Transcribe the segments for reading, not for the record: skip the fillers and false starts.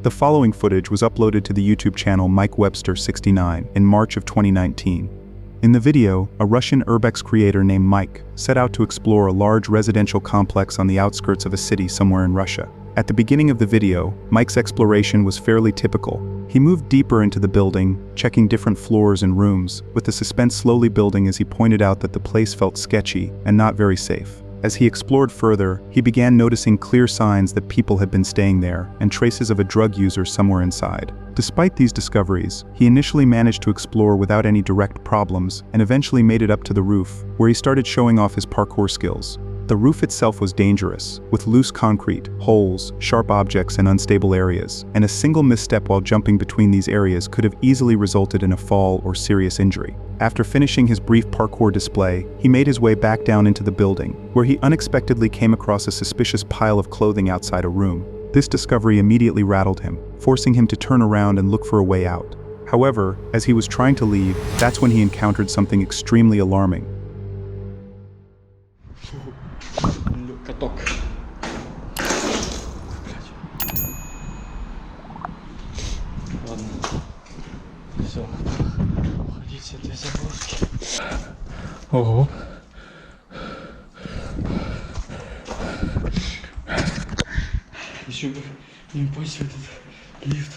The following footage was uploaded to the YouTube channel Mike Webster 69 in March of 2019. In the video, a Russian urbex creator named Mike set out to explore a large residential complex on the outskirts of a city somewhere in Russia. At the beginning of the video, Mike's exploration was fairly typical. He moved deeper into the building, checking different floors and rooms, with the suspense slowly building as he pointed out that the place felt sketchy and not very safe. As he explored further, he began noticing clear signs that people had been staying there and traces of a drug user somewhere inside. Despite these discoveries, he initially managed to explore without any direct problems and eventually made it up to the roof, where he started showing off his parkour skills. The roof itself was dangerous, with loose concrete, holes, sharp objects and unstable areas, and a single misstep while jumping between these areas could have easily resulted in a fall or serious injury. After finishing his brief parkour display, he made his way back down into the building, where he unexpectedly came across a suspicious pile of clothing outside a room. This discovery immediately rattled him, forcing him to turn around and look for a way out. However, as he was trying to leave, that's when he encountered something extremely alarming. Каток. Ладно. Все. Уходить с этой загрузки. Ого. Еще бы не упасть в этот лифт.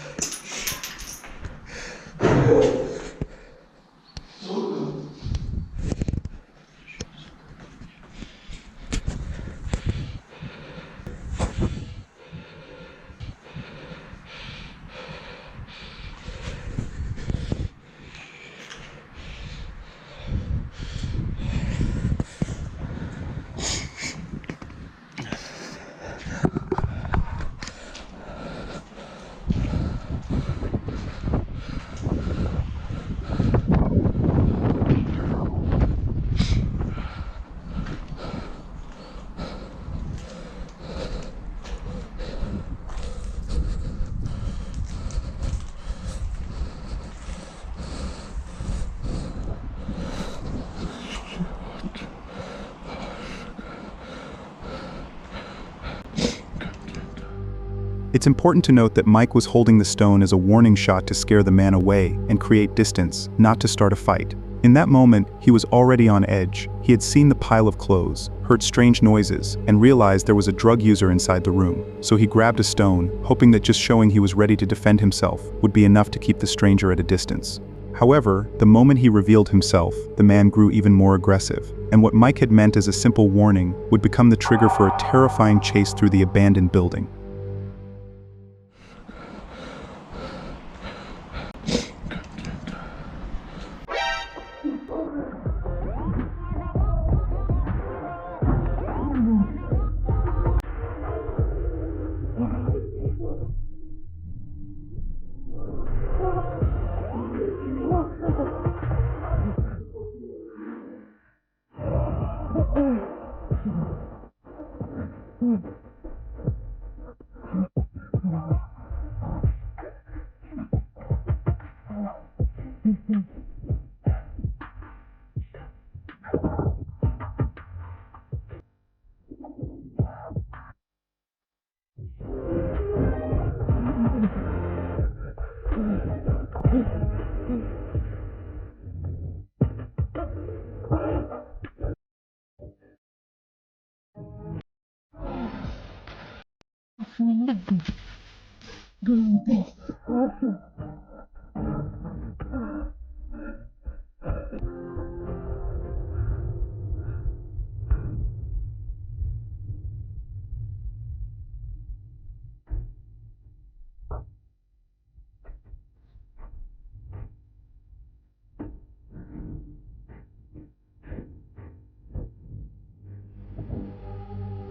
It's important to note that Mike was holding the stone as a warning shot to scare the man away and create distance, not to start a fight. In that moment, he was already on edge. He had seen the pile of clothes, heard strange noises, and realized there was a drug user inside the room. So he grabbed a stone, hoping that just showing he was ready to defend himself would be enough to keep the stranger at a distance. However, the moment he revealed himself, the man grew even more aggressive, and what Mike had meant as a simple warning would become the trigger for a terrifying chase through the abandoned building.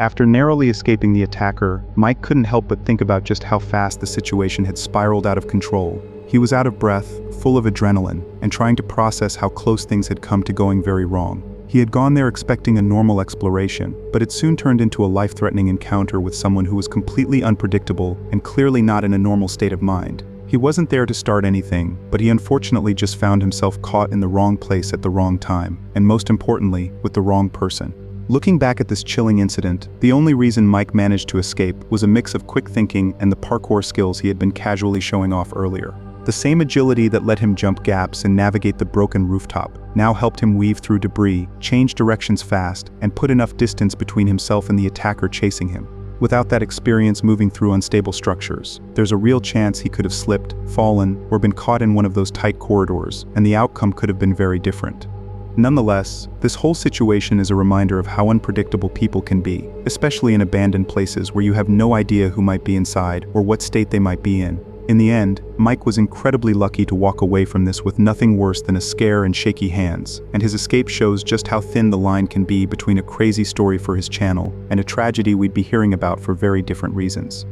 After narrowly escaping the attacker, Mike couldn't help but think about just how fast the situation had spiraled out of control. He was out of breath, full of adrenaline, and trying to process how close things had come to going very wrong. He had gone there expecting a normal exploration, but it soon turned into a life-threatening encounter with someone who was completely unpredictable and clearly not in a normal state of mind. He wasn't there to start anything, but he unfortunately just found himself caught in the wrong place at the wrong time, and most importantly, with the wrong person. Looking back at this chilling incident, the only reason Mike managed to escape was a mix of quick thinking and the parkour skills he had been casually showing off earlier. The same agility that let him jump gaps and navigate the broken rooftop now helped him weave through debris, change directions fast, and put enough distance between himself and the attacker chasing him. Without that experience moving through unstable structures, there's a real chance he could have slipped, fallen, or been caught in one of those tight corridors, and the outcome could have been very different. Nonetheless, this whole situation is a reminder of how unpredictable people can be, especially in abandoned places where you have no idea who might be inside or what state they might be in. In the end, Mike was incredibly lucky to walk away from this with nothing worse than a scare and shaky hands, and his escape shows just how thin the line can be between a crazy story for his channel and a tragedy we'd be hearing about for very different reasons.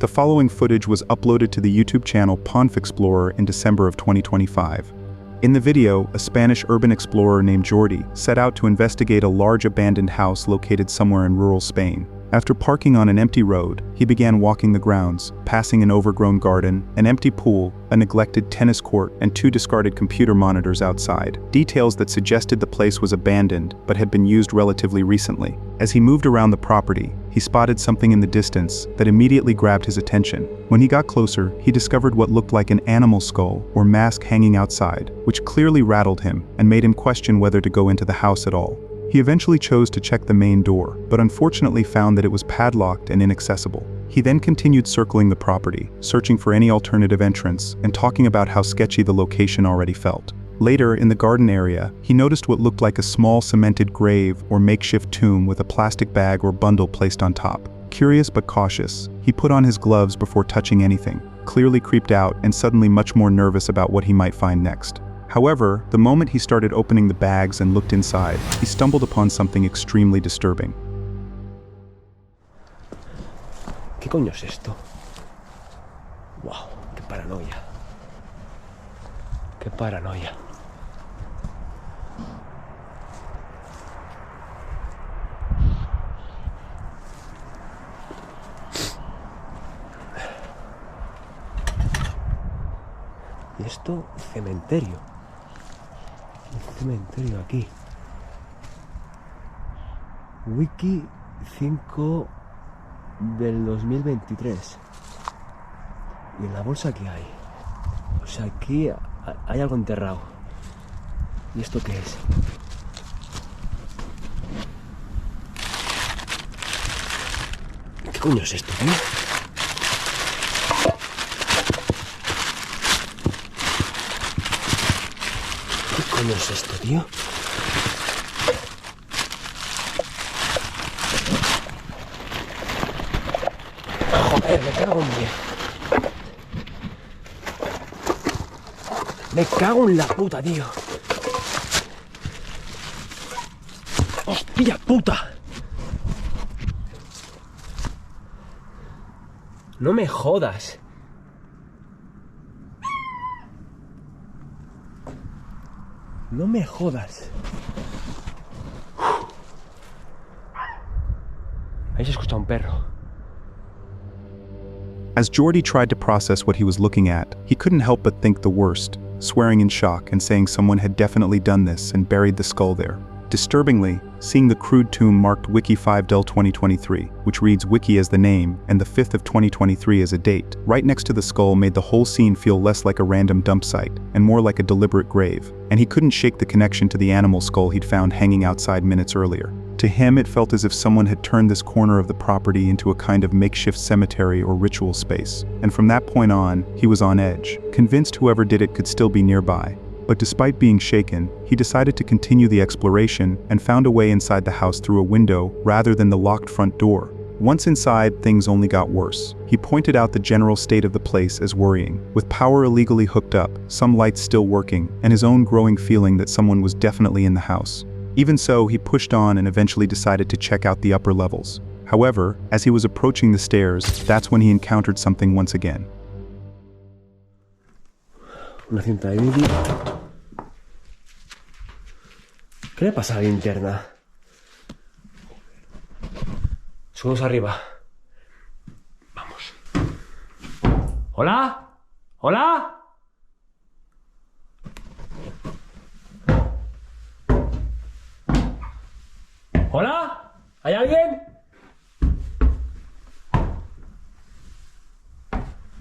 The following footage was uploaded to the YouTube channel Ponf Explorer in December of 2025. In the video, a Spanish urban explorer named Jordi set out to investigate a large abandoned house located somewhere in rural Spain. After parking on an empty road, he began walking the grounds, passing an overgrown garden, an empty pool, a neglected tennis court, and 2 discarded computer monitors outside, details that suggested the place was abandoned but had been used relatively recently. As he moved around the property, he spotted something in the distance that immediately grabbed his attention. When he got closer, he discovered what looked like an animal skull or mask hanging outside, which clearly rattled him and made him question whether to go into the house at all. He eventually chose to check the main door, but unfortunately found that it was padlocked and inaccessible. He then continued circling the property, searching for any alternative entrance and talking about how sketchy the location already felt. Later, in the garden area, he noticed what looked like a small cemented grave or makeshift tomb with a plastic bag or bundle placed on top. Curious but cautious, he put on his gloves before touching anything, clearly creeped out and suddenly much more nervous about what he might find next. However, the moment he started opening the bags and looked inside, he stumbled upon something extremely disturbing. ¿Qué coño es esto? ¡Wow! ¡Qué paranoia! ¡Qué paranoia! ¿Y esto? Cementerio. Un cementerio aquí. Wiki 5 del 2023. ¿Y en la bolsa qué hay? O sea, aquí hay algo enterrado. ¿Y esto qué es? ¿Qué coño es esto, tío? ¿Qué coño es esto, tío? Joder, me cago en 10. Me cago en la puta, tío. ¡Hostia puta! No me jodas. No me jodas. Ahí se escucha un perro. As Jordi tried to process what he was looking at, he couldn't help but think the worst, swearing in shock and saying someone had definitely done this and buried the skull there. Disturbingly, seeing the crude tomb marked Wiki 5 del 2023, which reads Wiki as the name and the 5th of 2023 as a date, right next to the skull made the whole scene feel less like a random dump site and more like a deliberate grave, and he couldn't shake the connection to the animal skull he'd found hanging outside minutes earlier. To him, it felt as if someone had turned this corner of the property into a kind of makeshift cemetery or ritual space, and from that point on, he was on edge, convinced whoever did it could still be nearby. But despite being shaken, he decided to continue the exploration and found a way inside the house through a window rather than the locked front door. Once inside, things only got worse. He pointed out the general state of the place as worrying, with power illegally hooked up, some lights still working, and his own growing feeling that someone was definitely in the house. Even so, he pushed on and eventually decided to check out the upper levels. However, as he was approaching the stairs, that's when he encountered something once again. Una cinta de vídeo. ¿Qué le pasa a la linterna? Subimos arriba. Vamos. ¿Hola? ¿Hola? ¿Hola? ¿Hay alguien?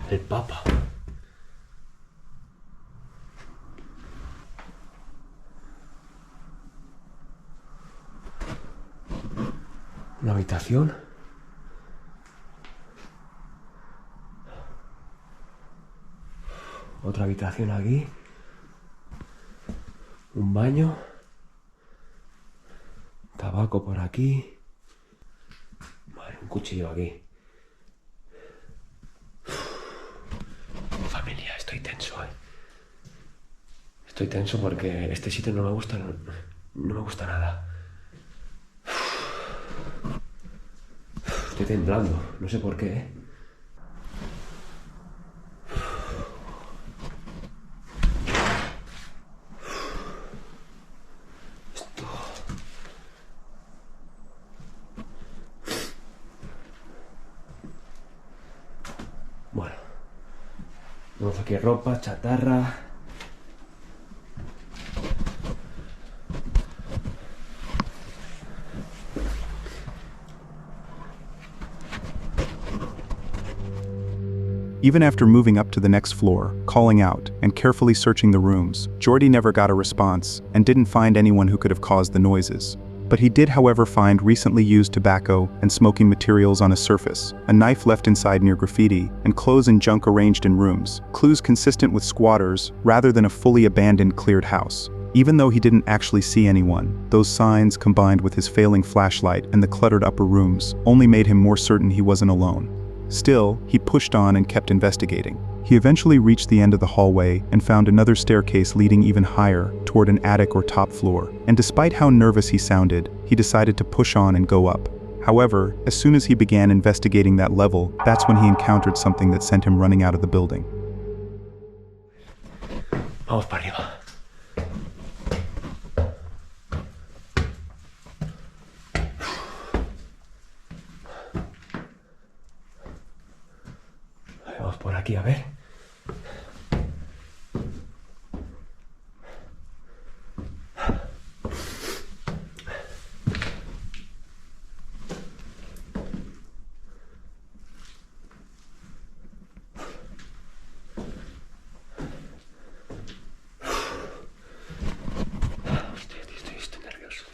El Papa. Una habitación. Otra habitación aquí. Un baño. Tabaco por aquí. Vale, un cuchillo aquí. Familia, estoy tenso, Estoy tenso porque este sitio no me gusta, no me gusta nada. Estoy temblando, no sé por qué, Esto... Bueno. Vamos aquí, ropa, chatarra. Even after moving up to the next floor, calling out, and carefully searching the rooms, Jordy never got a response and didn't find anyone who could have caused the noises. But he did, however, find recently used tobacco and smoking materials on a surface, a knife left inside near graffiti, and clothes and junk arranged in rooms, clues consistent with squatters rather than a fully abandoned cleared house. Even though he didn't actually see anyone, those signs, combined with his failing flashlight and the cluttered upper rooms, only made him more certain he wasn't alone. Still, he pushed on and kept investigating. He eventually reached the end of the hallway and found another staircase leading even higher, toward an attic or top floor. And despite how nervous he sounded, he decided to push on and go up. However, as soon as he began investigating that level, that's when he encountered something that sent him running out of the building. Vamos para arriba. Vamos por aquí, a ver. Hostia, tío, estoy nervioso.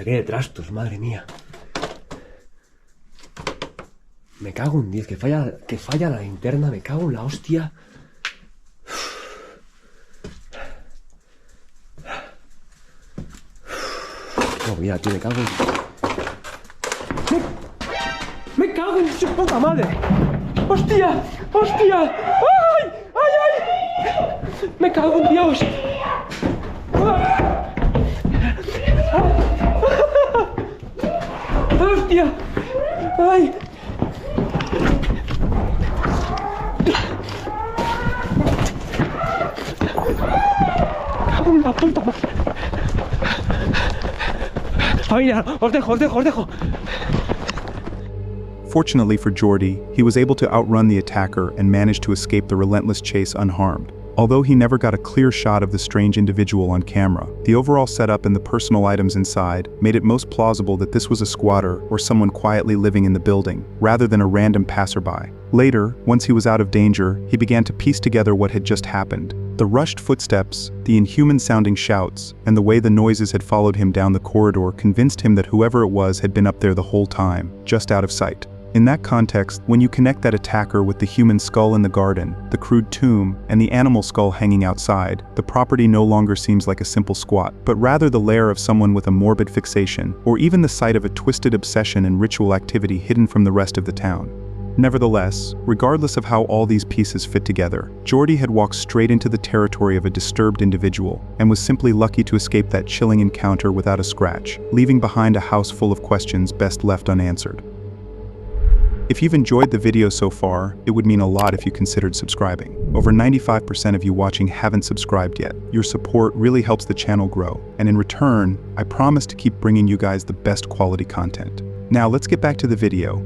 Qué de trastos, madre mía. Me cago en 10, que falla la linterna, me cago en la hostia. No, mira, tío, me cago en... ¡Me cago en su puta madre! ¡Hostia! ¡Hostia! ¡Ay! ¡Ay, ay! ¡Me cago en Dios! ¡Hostia! ¡Ay! ¡Cago en la puta madre! ¡Familia! ¡Os dejo! Fortunately for Jordy, he was able to outrun the attacker and managed to escape the relentless chase unharmed. Although he never got a clear shot of the strange individual on camera, the overall setup and the personal items inside made it most plausible that this was a squatter or someone quietly living in the building, rather than a random passerby. Later, once he was out of danger, he began to piece together what had just happened. The rushed footsteps, the inhuman-sounding shouts, and the way the noises had followed him down the corridor convinced him that whoever it was had been up there the whole time, just out of sight. In that context, when you connect that attacker with the human skull in the garden, the crude tomb, and the animal skull hanging outside, the property no longer seems like a simple squat, but rather the lair of someone with a morbid fixation, or even the site of a twisted obsession and ritual activity hidden from the rest of the town. Nevertheless, regardless of how all these pieces fit together, Jordy had walked straight into the territory of a disturbed individual, and was simply lucky to escape that chilling encounter without a scratch, leaving behind a house full of questions best left unanswered. If you've enjoyed the video so far, it would mean a lot if you considered subscribing. Over 95% of you watching haven't subscribed yet. Your support really helps the channel grow, and in return, I promise to keep bringing you guys the best quality content. Now let's get back to the video.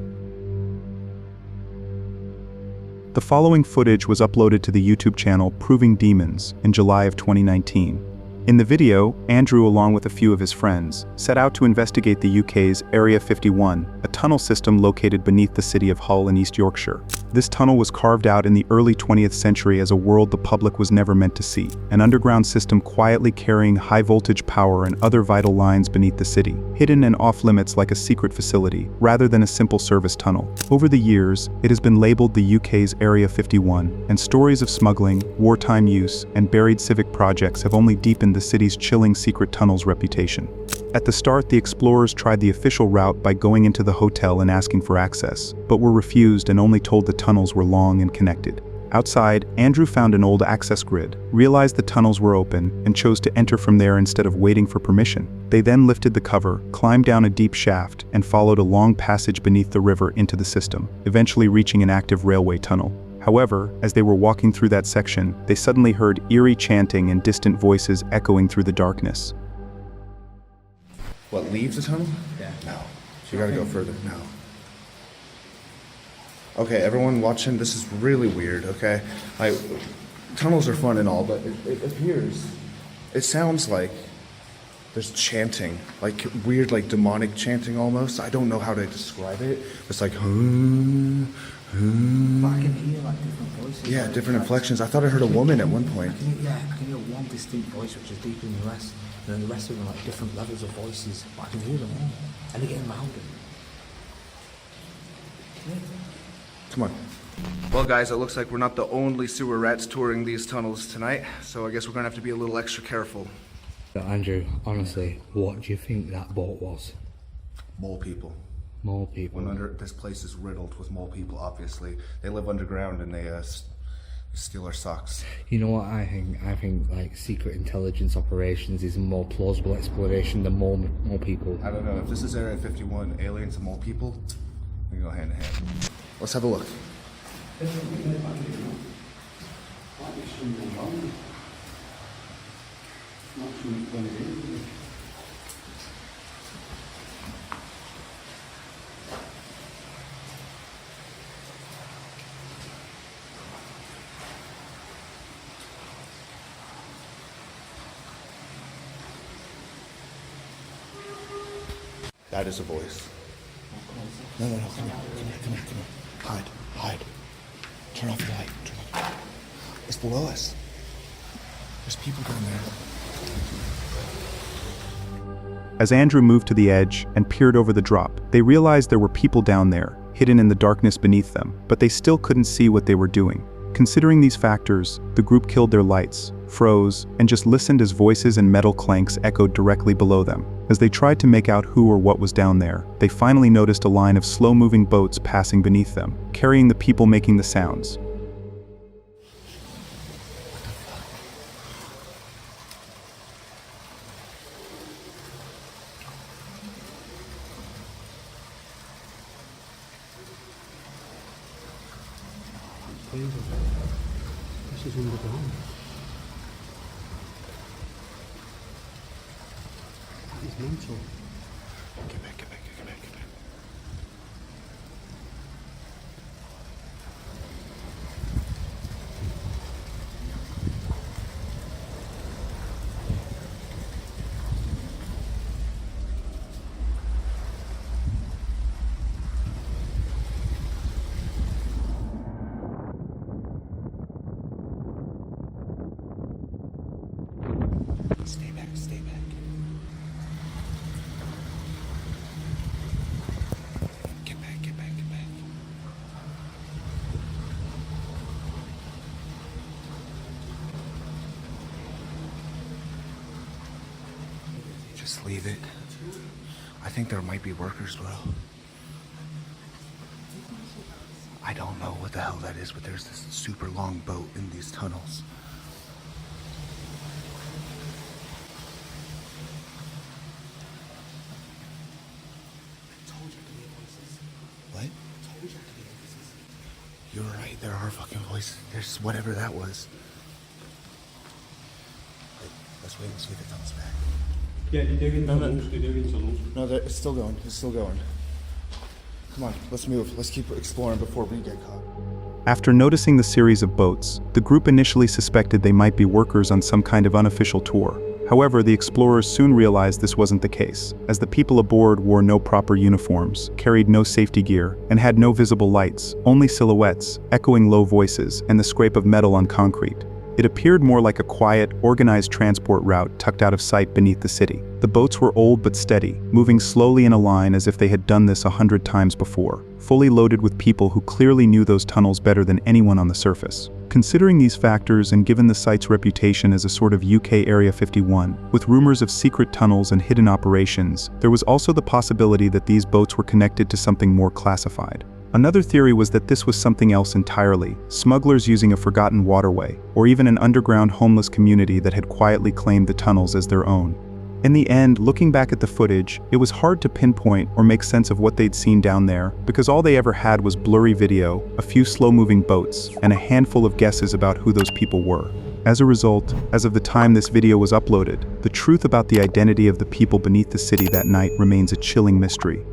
The following footage was uploaded to the YouTube channel Proving Demons in July of 2019. In the video, Andrew, along with a few of his friends, set out to investigate the UK's Area 51, a tunnel system located beneath the city of Hull in East Yorkshire. This tunnel was carved out in the early 20th century as a world the public was never meant to see, an underground system quietly carrying high-voltage power and other vital lines beneath the city, hidden and off-limits like a secret facility, rather than a simple service tunnel. Over the years, it has been labeled the UK's Area 51, and stories of smuggling, wartime use, and buried civic projects have only deepened the city's chilling secret tunnel's reputation. At the start, the explorers tried the official route by going into the hotel and asking for access, but were refused and only told the tunnels were long and connected. Outside, Andrew found an old access grid, realized the tunnels were open, and chose to enter from there instead of waiting for permission. They then lifted the cover, climbed down a deep shaft, and followed a long passage beneath the river into the system, eventually reaching an active railway tunnel. However, as they were walking through that section, they suddenly heard eerie chanting and distant voices echoing through the darkness. What, leaves the tunnel? Yeah. No. You gotta go further. No. Okay, everyone watching, this is really weird, okay? Tunnels are fun and all, but it appears, it sounds like there's chanting, like weird, like demonic chanting almost. I don't know how to describe it. It's like, But I can hear like different voices. yeah, like, different inflections. I thought I heard a woman at one point. I can hear one distinct voice which is deeper than the rest, and then the rest of them are like different levels of voices. But I can hear them all, and they're getting louder. Come on. Well, guys, it looks like we're not the only sewer rats touring these tunnels tonight, so I guess we're gonna have to be a little extra careful. Andrew, honestly, what do you think that boat was? Mole people. More people. This place is riddled with mole people, obviously. They live underground and they steal our socks. You know what I think? I think like secret intelligence operations is a more plausible explanation than more people. I don't know, if this is Area 51, aliens and mole people, we go hand in hand. Let's have a look. That is a voice. No, come here, come here. Hide. Turn off the light. It's below us. There's people down there. As Andrew moved to the edge and peered over the drop, they realized there were people down there, hidden in the darkness beneath them, but they still couldn't see what they were doing. Considering these factors, the group killed their lights, froze, and just listened as voices and metal clanks echoed directly below them. As they tried to make out who or what was down there, they finally noticed a line of slow-moving boats passing beneath them, carrying the people making the sounds. This is underground. That is mental. Get back. Stay back. Get back. Just leave it. I think there might be workers, bro. I don't know what the hell that is, but there's this super long boat in these tunnels. What? You're right, there are fucking voices. There's whatever that was. Let's wait and see if it comes back. Ja, die deur in zo los. No, it's still going. Come on, let's move. Let's keep exploring before we get caught. After noticing the series of boats, the group initially suspected they might be workers on some kind of unofficial tour. However, the explorers soon realized this wasn't the case, as the people aboard wore no proper uniforms, carried no safety gear, and had no visible lights, only silhouettes, echoing low voices, and the scrape of metal on concrete. It appeared more like a quiet, organized transport route tucked out of sight beneath the city. The boats were old but steady, moving slowly in a line as if they had done this 100 times before, fully loaded with people who clearly knew those tunnels better than anyone on the surface. Considering these factors and given the site's reputation as a sort of UK Area 51, with rumors of secret tunnels and hidden operations, there was also the possibility that these boats were connected to something more classified. Another theory was that this was something else entirely, smugglers using a forgotten waterway, or even an underground homeless community that had quietly claimed the tunnels as their own. In the end, looking back at the footage, it was hard to pinpoint or make sense of what they'd seen down there, because all they ever had was blurry video, a few slow-moving boats, and a handful of guesses about who those people were. As a result, as of the time this video was uploaded, the truth about the identity of the people beneath the city that night remains a chilling mystery.